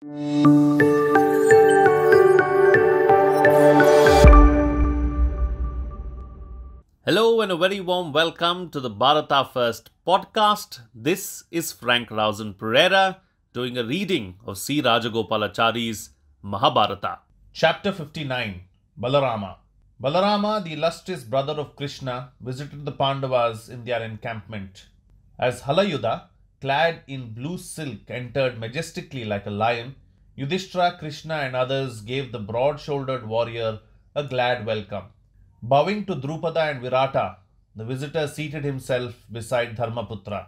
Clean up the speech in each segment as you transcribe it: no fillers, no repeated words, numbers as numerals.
Hello and a very warm welcome to the Bharata First podcast. This is Frank Rausan Pereira doing a reading of C.Raja.Gopalachari's Mahabharata. Chapter 59, Balarama. Balarama, the illustrious brother of Krishna, visited the Pandavas in their encampment. As Halayuda, clad in blue silk, entered majestically like a lion, Yudhishthira, Krishna and others gave the broad-shouldered warrior a glad welcome. Bowing to Drupada and Virata, the visitor seated himself beside Dharmaputra.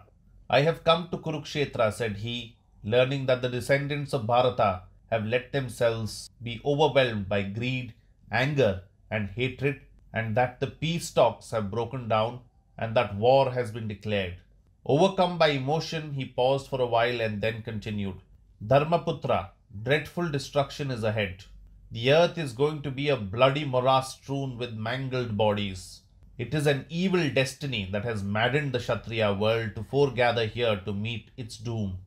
"I have come to Kurukshetra," said he, learning that the descendants of Bharata have let themselves be overwhelmed by greed, anger and hatred, and that the peace talks have broken down and that war has been declared. Overcome by emotion, he paused for a while and then continued. "Dharmaputra, dreadful destruction is ahead. The earth is going to be a bloody morass strewn with mangled bodies. It is an evil destiny that has maddened the Kshatriya world to foregather here to meet its doom.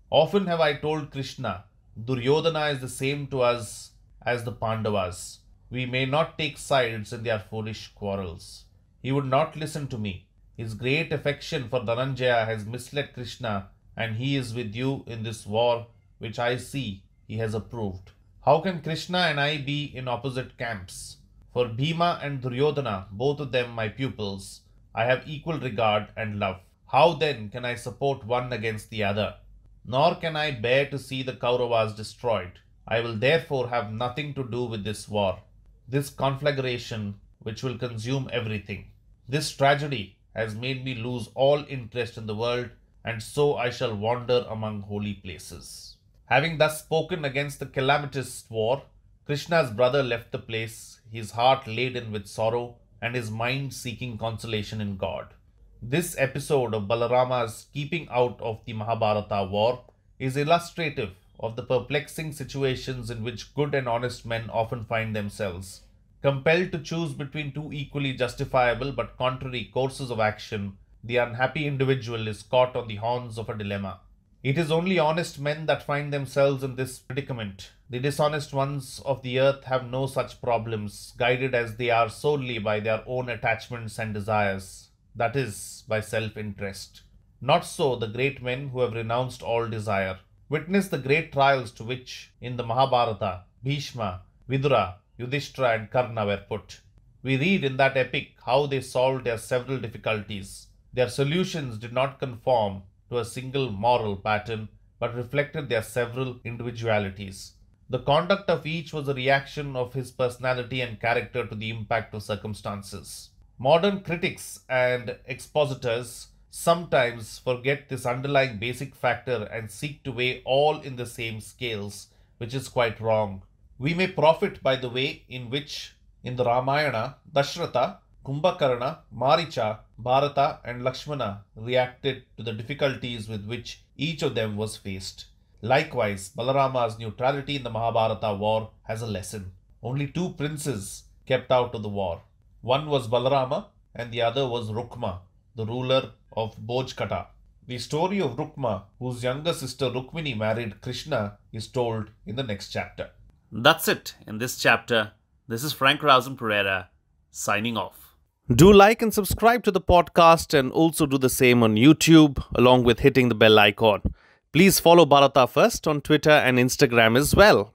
Often have I told Krishna, Duryodhana is the same to us as the Pandavas. We may not take sides in their foolish quarrels. He would not listen to me. His great affection for Dhananjaya has misled Krishna, and he is with you in this war which I see he has approved. How can Krishna and I be in opposite camps? For Bhima and Duryodhana, both of them my pupils, I have equal regard and love. How then can I support one against the other? Nor can I bear to see the Kauravas destroyed. I will therefore have nothing to do with this war, this conflagration which will consume everything. This tragedy has made me lose all interest in the world, and so I shall wander among holy places." Having thus spoken against the calamitous war, Krishna's brother left the place, his heart laden with sorrow and his mind seeking consolation in God. This episode of Balarama's keeping out of the Mahabharata war is illustrative of the perplexing situations in which good and honest men often find themselves. Compelled to choose between two equally justifiable but contrary courses of action, the unhappy individual is caught on the horns of a dilemma. It is only honest men that find themselves in this predicament. The dishonest ones of the earth have no such problems, guided as they are solely by their own attachments and desires, that is, by self-interest. Not so the great men who have renounced all desire. Witness the great trials to which, in the Mahabharata, Bhishma, Vidura, Yudhishthira and Karna were put. We read in that epic how they solved their several difficulties. Their solutions did not conform to a single moral pattern, but reflected their several individualities. The conduct of each was a reaction of his personality and character to the impact of circumstances. Modern critics and expositors sometimes forget this underlying basic factor and seek to weigh all in the same scales, which is quite wrong. We may profit by the way in which, in the Ramayana, Dashratha, Kumbhakarna, Maricha, Bharata and Lakshmana reacted to the difficulties with which each of them was faced. Likewise, Balarama's neutrality in the Mahabharata war has a lesson. Only two princes kept out of the war. One was Balarama and the other was Rukma, the ruler of Bojkata. The story of Rukma, whose younger sister Rukmini married Krishna, is told in the next chapter. That's it in this chapter. This is Frank Rausan Pereira signing off. Do like and subscribe to the podcast and also do the same on YouTube along with hitting the bell icon. Please follow Bharata First on Twitter and Instagram as well.